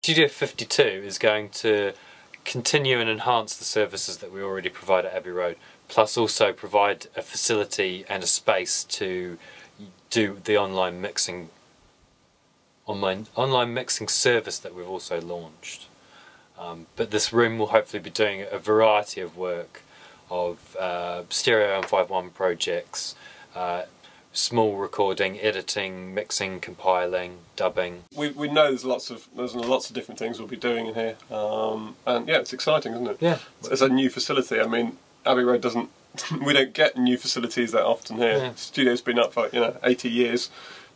Studio 52 is going to continue and enhance the services that we already provide at Abbey Road, plus also provide a facility and a space to do the online mixing service that we've also launched. But this room will hopefully be doing a variety of work of stereo and 5.1 projects, small recording, editing, mixing, compiling, dubbing. We know there's lots of different things we'll be doing in here, and yeah, it's exciting, isn't it? Yeah, it's a new facility. I mean, Abbey Road doesn't. We don't get new facilities that often here. Yeah. The studio's been up for 80 years.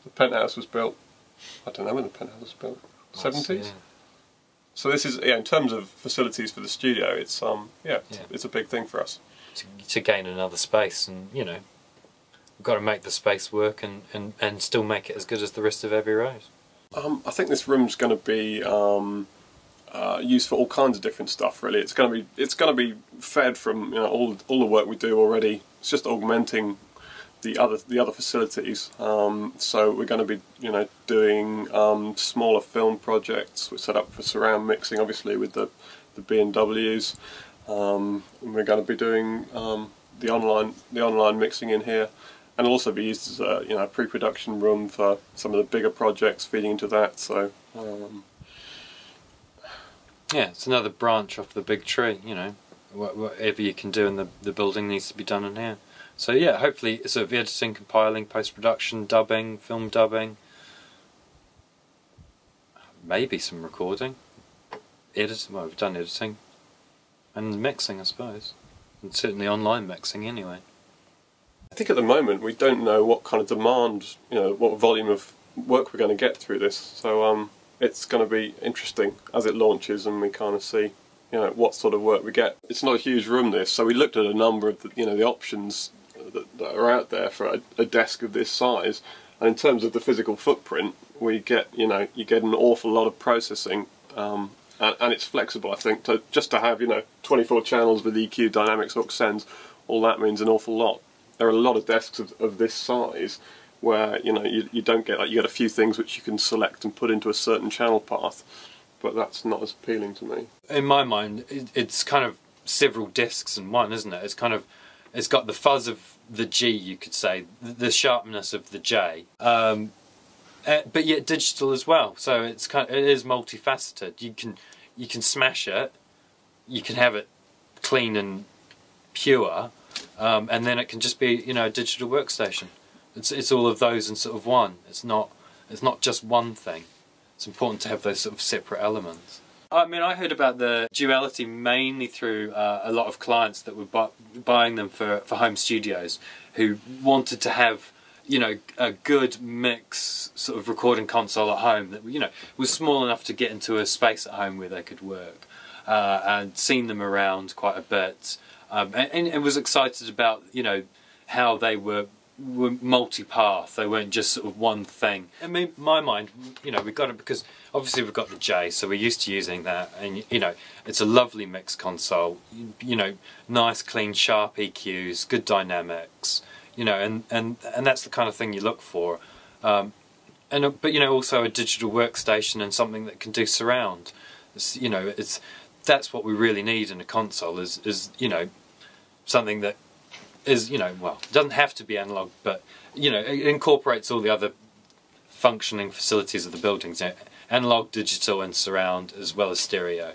The penthouse was built. I don't know when the penthouse was built. 70s. Yeah. So this is in terms of facilities for the studio. It's it's a big thing for us to gain another space, and we've got to make the space work and still make it as good as the rest of Abbey Road. I think this room's going to be used for all kinds of different stuff. Really, it's going to be fed from all the work we do already. It's just augmenting the other facilities. So we're going to be doing smaller film projects. We're set up for surround mixing, obviously with the B&Ws. We're going to be doing the online mixing in here. And also be used as a pre-production room for some of the bigger projects, feeding into that. So yeah, it's another branch off the big tree. Whatever you can do in the building needs to be done in here. So yeah, hopefully sort of editing, compiling, post-production, dubbing, film dubbing, maybe some recording, editing. Well, we've done editing and mixing, I suppose, and certainly online mixing anyway. I think at the moment we don't know what kind of demand, what volume of work we're going to get through this. So it's going to be interesting as it launches and we kind of see, what sort of work we get. It's not a huge room, this, so we looked at a number of the options that are out there for a desk of this size. And in terms of the physical footprint, we get, you get an awful lot of processing, and it's flexible. I think just to have 24 channels with EQ, dynamics, aux, sends, all that means an awful lot. There are a lot of desks of this size where you don't get you get a few things which you can select and put into a certain channel path, but that's not as appealing to me. In my mind, it's kind of several discs in one, isn't it? It's got the fuzz of the G, you could say, the sharpness of the J, but yet digital as well. So it is multifaceted. You can smash it, you can have it clean and pure. And then it can just be, a digital workstation. It's all of those in sort of one. It's not just one thing. It's important to have those sort of separate elements. I mean, I heard about the duality mainly through a lot of clients that were buying them for home studios, who wanted to have, a good mix sort of recording console at home that was small enough to get into a space at home where they could work, and seen them around quite a bit. And was excited about how they were multi-path. They weren't just sort of one thing. I mean, in my mind, we've got it because obviously we've got the J, so we're used to using that, and it's a lovely mix console. Nice, clean, sharp EQs, good dynamics. And that's the kind of thing you look for. But also a digital workstation and something that can do surround. That's what we really need in a console. Is something that is well, it doesn't have to be analog, but it incorporates all the other functioning facilities of the buildings, analog, digital, and surround, as well as stereo.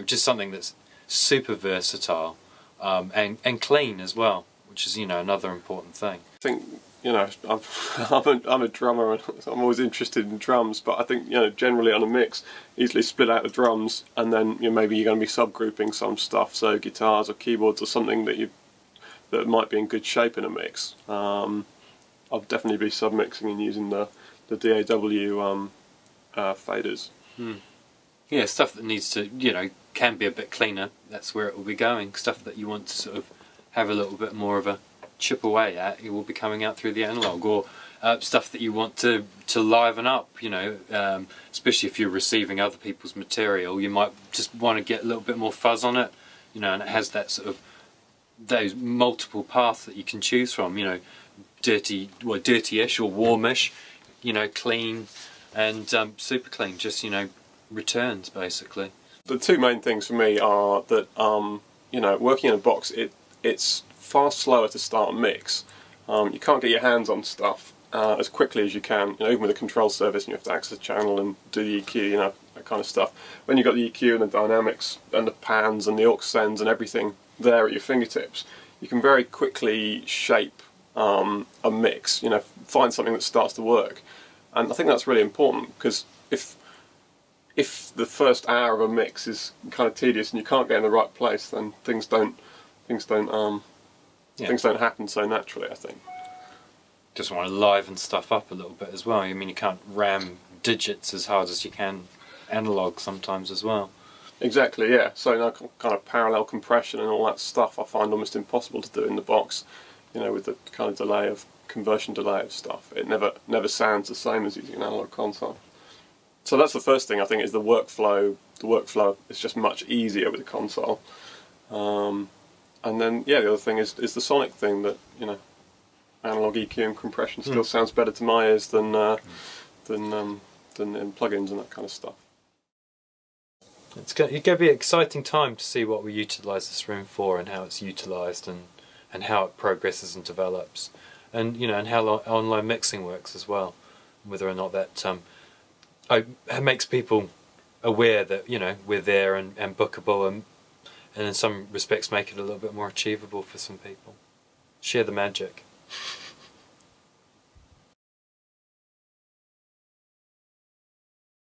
Just something that's super versatile, and clean as well, which is another important thing. I think I'm a drummer and I'm always interested in drums, but I think generally on a mix, easily split out the drums, and then maybe you're going to be subgrouping some stuff, so guitars or keyboards or something that might be in good shape in a mix. I'll definitely be submixing and using the DAW faders. Yeah, stuff that needs to can be a bit cleaner. That's where it will be going. Stuff that you want to sort of have a little bit more of a chip away at, it will be coming out through the analog, or stuff that you want to liven up, especially if you're receiving other people's material. You might just want to get a little bit more fuzz on it, and it has that sort of those multiple paths that you can choose from, dirty-ish or warmish, clean and super clean, just returns, basically. The two main things for me are that you know, working in a box, it's far slower to start a mix. You can't get your hands on stuff as quickly as you can. You know, even with a control surface, and you have to access the channel and do the EQ, you know, that kind of stuff. When you've got the EQ and the dynamics and the pans and the aux sends and everything there at your fingertips, you can very quickly shape a mix. You know, find something that starts to work, and I think that's really important, because if the first hour of a mix is kind of tedious and you can't get in the right place, then things don't happen so naturally, I think. Just want to liven stuff up a little bit as well. I mean, you can't ram digits as hard as you can analog sometimes as well. Exactly, yeah. So, you know, kind of parallel compression and all that stuff I find almost impossible to do in the box. You know, with the kind of delay of conversion delay of stuff, it never sounds the same as using an analog console. So that's the first thing, I think, is the workflow. The workflow is just much easier with the console. And then, yeah, the other thing is the sonic thing, that, you know, analog EQ and compression still sounds better to my ears than in plugins and that kind of stuff. It's going to be an exciting time to see what we utilise this room for, and how it's utilised, and how it progresses and develops, and, you know, and how online mixing works as well. Whether or not that it makes people aware that, you know, we're there and bookable, and in some respects make it a little bit more achievable for some people. Share the magic.